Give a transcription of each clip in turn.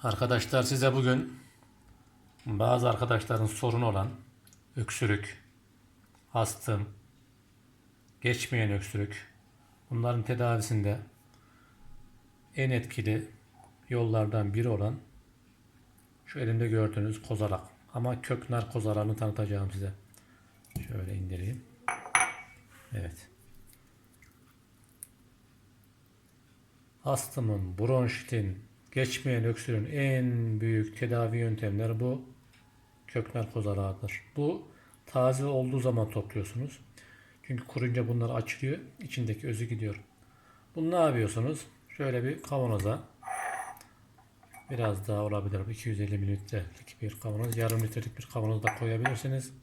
Arkadaşlar size bugün bazı arkadaşların sorunu olan öksürük, astım, geçmeyen öksürük, bunların tedavisinde en etkili yollardan biri olan şu elimde gördüğünüz kozalak. Ama köknar kozalağını tanıtacağım size. Şöyle indireyim. Evet. Astımın, bronşitin, geçmeyen öksürüğün en büyük tedavi yöntemleri bu köknar kozalağıdır. Bu taze olduğu zaman topluyorsunuz. Çünkü kurunca bunlar açılıyor. İçindeki özü gidiyor. Bunu ne yapıyorsunuz? Şöyle bir kavanoza, biraz daha olabilir, 250 mililitrelik bir kavanoz, yarım litrelik bir kavanoz da koyabilirsiniz.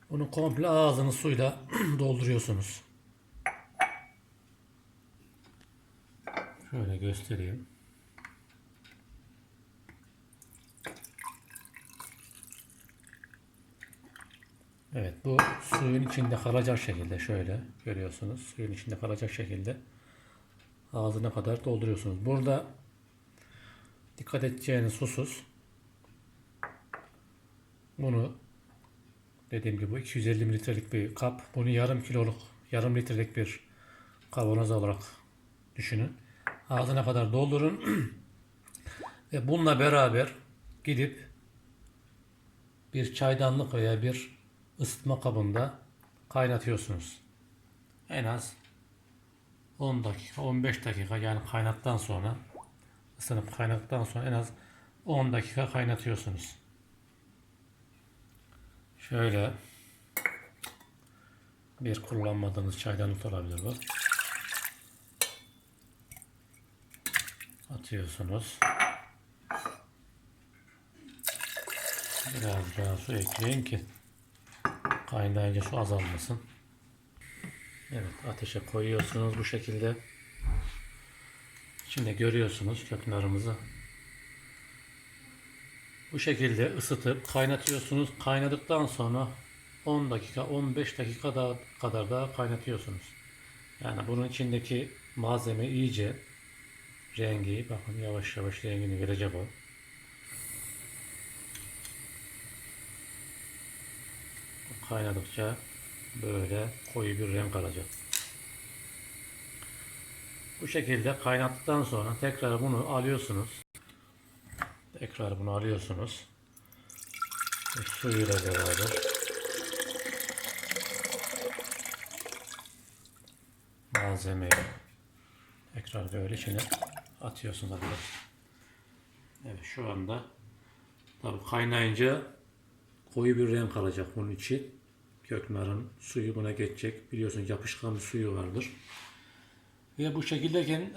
Bunu komple ağzını suyla dolduruyorsunuz. Şöyle göstereyim. Evet, bu suyun içinde kalacak şekilde, şöyle görüyorsunuz. Suyun içinde kalacak şekilde ağzına kadar dolduruyorsunuz. Burada dikkat edeceğiniz husus, bunu dediğim gibi bu 250 mililitrelik bir kap. Bunu yarım kiloluk, yarım litrelik bir kavanoz olarak düşünün. Ağzına kadar doldurun ve bununla beraber gidip bir çaydanlık veya bir ısıtma kabında kaynatıyorsunuz. En az 10 dakika, 15 dakika, yani kaynattıktan sonra, ısınıp kaynattıktan sonra en az 10 dakika kaynatıyorsunuz. Şöyle bir kullanmadığınız çaydanlık olabilir bu. Atıyorsunuz. Biraz daha su ekleyin ki kaynayınca su azalmasın. Evet, ateşe koyuyorsunuz bu şekilde. Şimdi görüyorsunuz köknarımızı. Bu şekilde ısıtıp kaynatıyorsunuz. Kaynadıktan sonra 10 dakika, 15 dakika kadar daha kaynatıyorsunuz. Yani bunun içindeki malzeme iyice rengi, bakın yavaş yavaş rengini verecek o. Kaynadıkça böyle koyu bir renk alacak. Bu şekilde kaynattıktan sonra tekrar bunu alıyorsunuz. Suyuyla beraber malzemeyi tekrar böyle içine atıyorsunuz arkadaşlar. Evet, şu anda tabii kaynayınca koyu bir renk alacak bunun içi. Köknarın suyu buna geçecek. Biliyorsunuz yapışkan bir suyu vardır. Ve bu şekildeyken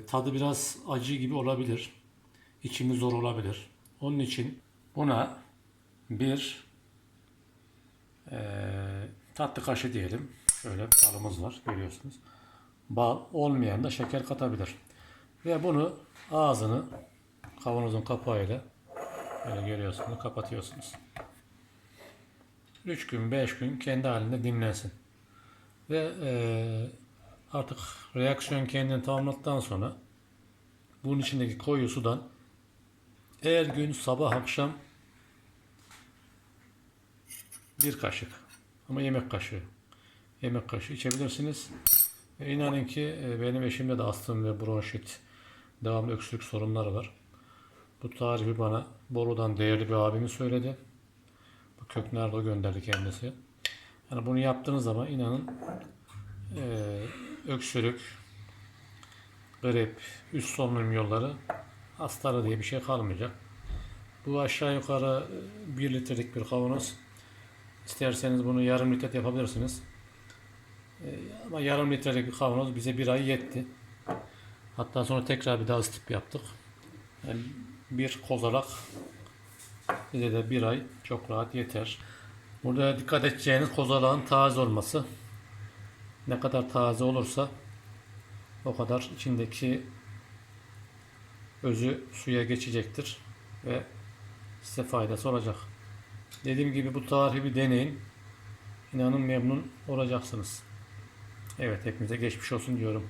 tadı biraz acı gibi olabilir. İçimi zor olabilir. Onun için buna bir tatlı kaşığı diyelim. Şöyle balımız var, görüyorsunuz. Bal olmayan da şeker katabilir. Ve bunu ağzını kavanozun kapağıyla böyle görüyorsunuz, kapatıyorsunuz. 3 gün 5 gün kendi halinde dinlensin. Ve artık reaksiyon kendini tamamladıktan sonra bunun içindeki koyu sudan her gün sabah akşam bir kaşık, ama yemek kaşığı içebilirsiniz. Ve inanın ki benim eşimde de astım ve bronşit, devamlı öksürük sorunları var. Bu tarifi bana Bolu'dan değerli bir abimi söyledi. Bu köknarda gönderdi kendisi. Yani bunu yaptığınız zaman inanın öksürük, grip, üst solunum yolları hastalığı diye bir şey kalmayacak. Bu aşağı yukarı 1 litrelik bir kavanoz. İsterseniz bunu yarım litre yapabilirsiniz. Ama yarım litrelik bir kavanoz bize bir ay yetti. Hatta sonra tekrar bir daha ısıtıp yaptık. Yani bir kozalak bize de bir ay çok rahat yeter. Burada dikkat edeceğiniz kozalağın taze olması. Ne kadar taze olursa o kadar içindeki özü suya geçecektir ve size faydası olacak. Dediğim gibi bu tarifi bir deneyin. İnanın memnun olacaksınız. Evet, hepinize geçmiş olsun diyorum.